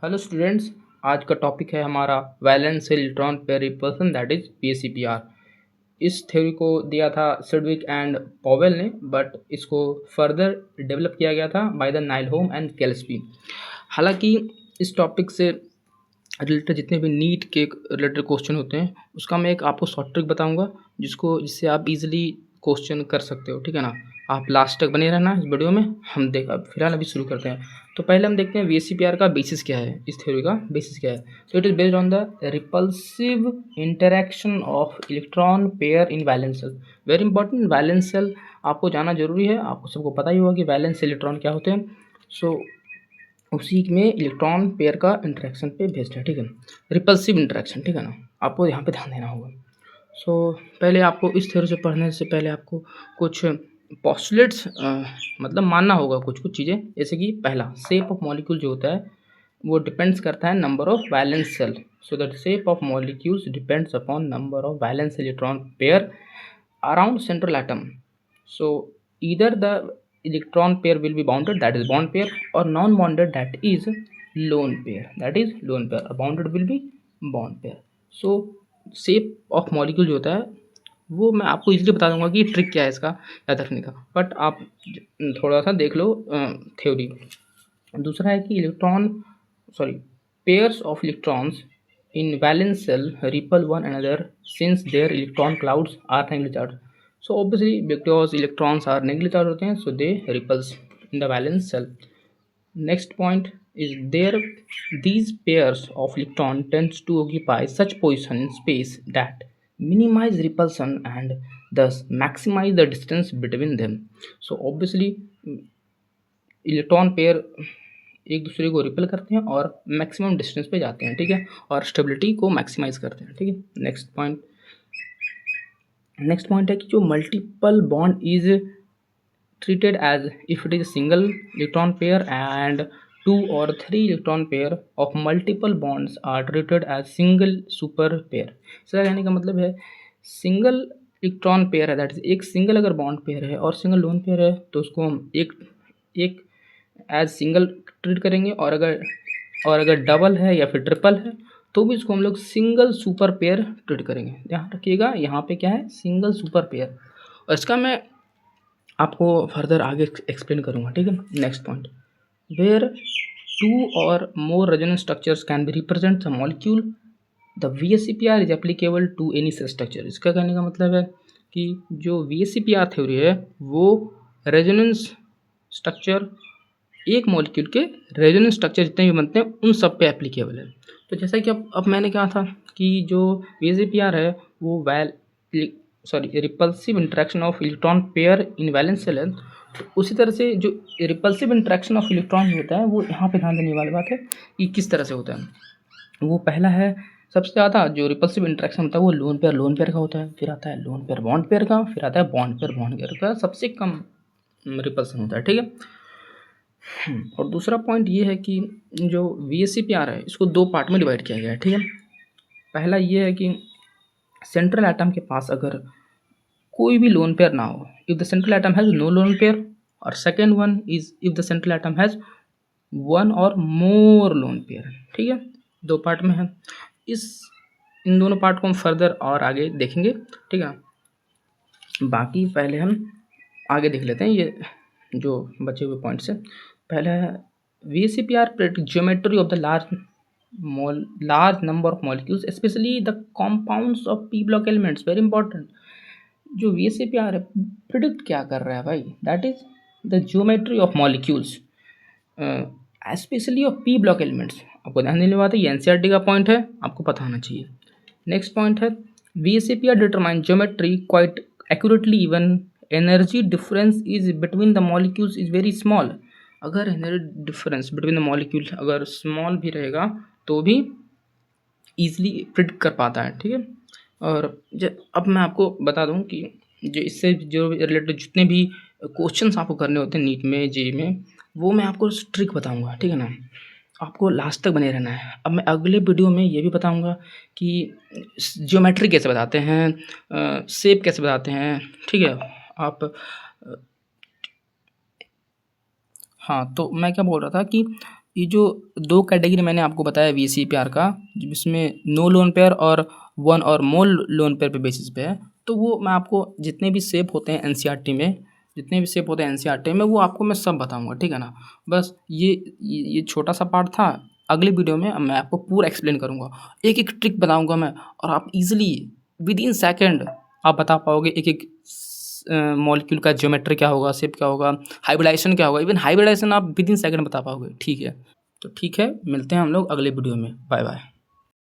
Hello students. आज का topic है हमारा valence electron pair repulsion that is VSEPR. इस थ्योरी को दिया था सिडविक एंड पॉवेल ने, बट इसको फर्दर डेवलप किया गया था by the Nyholm and Gillespie. हालांकि इस टॉपिक से रिलेटेड जितने भी नीट के रिलेटेड क्वेश्चन होते हैं उसका मैं एक आपको शॉर्ट ट्रिक बताऊंगा जिससे आप इजीली क्वेश्चन कर सकते हो। ठीक है ना, आप लास्ट तक बने रहना इस वीडियो में। हम फिलहाल अभी शुरू करते हैं। तो पहले हम देखते हैं वीएसीपीआर का बेसिस क्या है, इस थ्योरी का बेसिस क्या है। तो it is based on the repulsive interaction of electron pair in valence shell. Very important, valence shell आपको जाना जरूरी है। आपको सबको पता ही होगा कि वैलेंस इलेक्ट्रॉन क्या होते हैं। सो उसी में इलेक्ट्रॉन पेयर का इंटरेक्शन पे बेस्ड है। ठीक है, रिपल्सिव इंटरेक्शन। ठीक है ना, आपको यहाँ पे ध्यान देना होगा। सो पहले आपको इस थ्योरी से पढ़ने से पहले आपको कुछ पोस्टुलेट्स मतलब मानना होगा कुछ कुछ चीज़ें। जैसे कि पहला, शेप ऑफ मॉलिक्यूल जो होता है वो डिपेंड्स करता है number of valence shell. So that shape of molecules depends upon number of valence electron pair around central atom. So either the electron pair will be bonded, that is bond pair, or non-bonded, that is lone pair, that is lone pair. A bonded will be bond pair. So shape of molecule जो होता है वो मैं आपको easily बता दूंगा कि trick क्या है इसका याद रखने का, बट आप थोड़ा सा देख लो थ्योरी। दूसरा है कि electron sorry pairs of electrons in valence cell repel one another since their electron clouds are negligibly charged. So obviously because electrons are negligibly charged होते हैं, so they repulse in the valence cell. Next point is there these pairs of electron tends to occupy such position in space that minimize repulsion and thus maximize the distance between them. So obviously electron pair एक दूसरे को repel करते हैं और maximum distance पे जाते हैं। ठीक है, और स्टेबिलिटी को मैक्सिमाइज करते हैं। ठीक है, नेक्स्ट पॉइंट है कि जो multiple bond is treated as if it is a single electron pair and 2 or 3 electron pair of multiple bonds are treated as single super pair। इसका कहने का मतलब है सिंगल इलेक्ट्रॉन पेयर है, दैट इज एक सिंगल अगर bond pair है और सिंगल लोन पेयर है तो उसको हम एक एक एज सिंगल ट्रीट करेंगे, और अगर डबल है या फिर ट्रिपल है तो भी इसको हम लोग सिंगल सुपर पेयर ट्रीट करेंगे। ध्यान रखिएगा यहाँ पे क्या है, सिंगल सुपर पेयर। और इसका मैं आपको फर्दर आगे एक्सप्लेन करूँगा। ठीक है, next point, where 2 or more resonance structures can be represent the molecule the VSEPR is applicable to any cell structure. इसका कहने का मतलब है कि जो VSEPR थ्योरी है वो रेजोनेंस स्ट्रक्चर, एक मॉलिक्यूल के रेजोनेंस स्ट्रक्चर जितने भी बनते हैं उन सब पे एप्लीकेबल है। तो जैसा कि अब मैंने कहा था कि जो VSEPR है वो repulsive interaction of electron pair in valence shell है। तो उसी तरह से जो रिपल्सिव इंटरेक्शन ऑफ इलेक्ट्रॉन होता है वो यहाँ पे ध्यान देने वाली बात है कि किस तरह से होता है। वो पहला है, सबसे ज़्यादा जो रिपल्सिव इंटरेक्शन होता है वो लोन पेयर का होता है, फिर आता है लोन पेयर बॉन्ड पेयर का, फिर आता है बॉन्ड पेयर का सबसे कम रिपल्सन होता है। ठीक है, और दूसरा पॉइंट ये है कि जो VSEPR है इसको 2 पार्ट में डिवाइड किया गया है। ठीक है, पहला ये है कि सेंट्रल एटम के पास अगर कोई भी लोन पेयर ना हो, if the central atom has no lone pair, और second one is if the central atom has 1 or more lone pair. ठीक है, 2 पार्ट में है। इन दोनों पार्ट को हम फर्दर और आगे देखेंगे। ठीक है, बाकी पहले हम आगे देख लेते हैं ये जो बचे हुए पॉइंट्स है। पहला है VSEPR predict geometry of the large number of molecules especially the compounds of p block elements। Very important, जो VSEPR है प्रिडिक्ट क्या कर रहा है भाई, that is the geometry of molecules specially of p block elements. आपको ध्यान देने वाला है, ये NCERT का पॉइंट है, आपको पता होना चाहिए। नेक्स्ट पॉइंट है VSEPR determine geometry quite accurately even energy difference is between the molecules is very small. अगर energy difference between the molecule अगर स्मॉल भी रहेगा तो भी ईजिली प्रिडिक्ट कर पाता है। ठीक है, और अब मैं आपको बता दूं कि जो इससे जो रिलेटेड जितने भी क्वेश्चंस आपको करने होते हैं नीट में, जेईई में, वो मैं आपको ट्रिक बताऊंगा। ठीक है ना, आपको लास्ट तक बने रहना है। अब मैं अगले वीडियो में ये भी बताऊंगा कि ज्योमेट्री कैसे बताते हैं, शेप कैसे बताते हैं। ठीक है, आप हाँ, तो मैं क्या बोल रहा था कि ये जो 2 कैटेगरी मैंने आपको बताया वीसीपीआर का, जिसमें नो लोन पेयर और 1 और मोर लोन पेयर पे बेसिस पे है, तो वो मैं आपको जितने भी शेप होते हैं एनसीईआरटी में, जितने भी शेप होते हैं एनसीईआरटी में, वो आपको मैं सब बताऊँगा, ठीक है ना? बस ये छोटा-सा पार्ट था। अगली वीडियो में मैं आपको पूरा एक्सप्लेन करूँगा। एक-एक ट्रिक बताऊँगा मैं, और आप ईज़िली विदिन सेकंड आप बता पाओगे एक-एक मॉलिक्यूल का ज्योमेट्री क्या होगा, शेप क्या होगा, हाइब्रिडाइजेशन क्या होगा। इवन हाइब्रिडाइजेशन आप विदिन सेकंड बता पाओगे, ठीक है? तो ठीक है, मिलते हैं हम लोग अगले वीडियो में। Bye bye.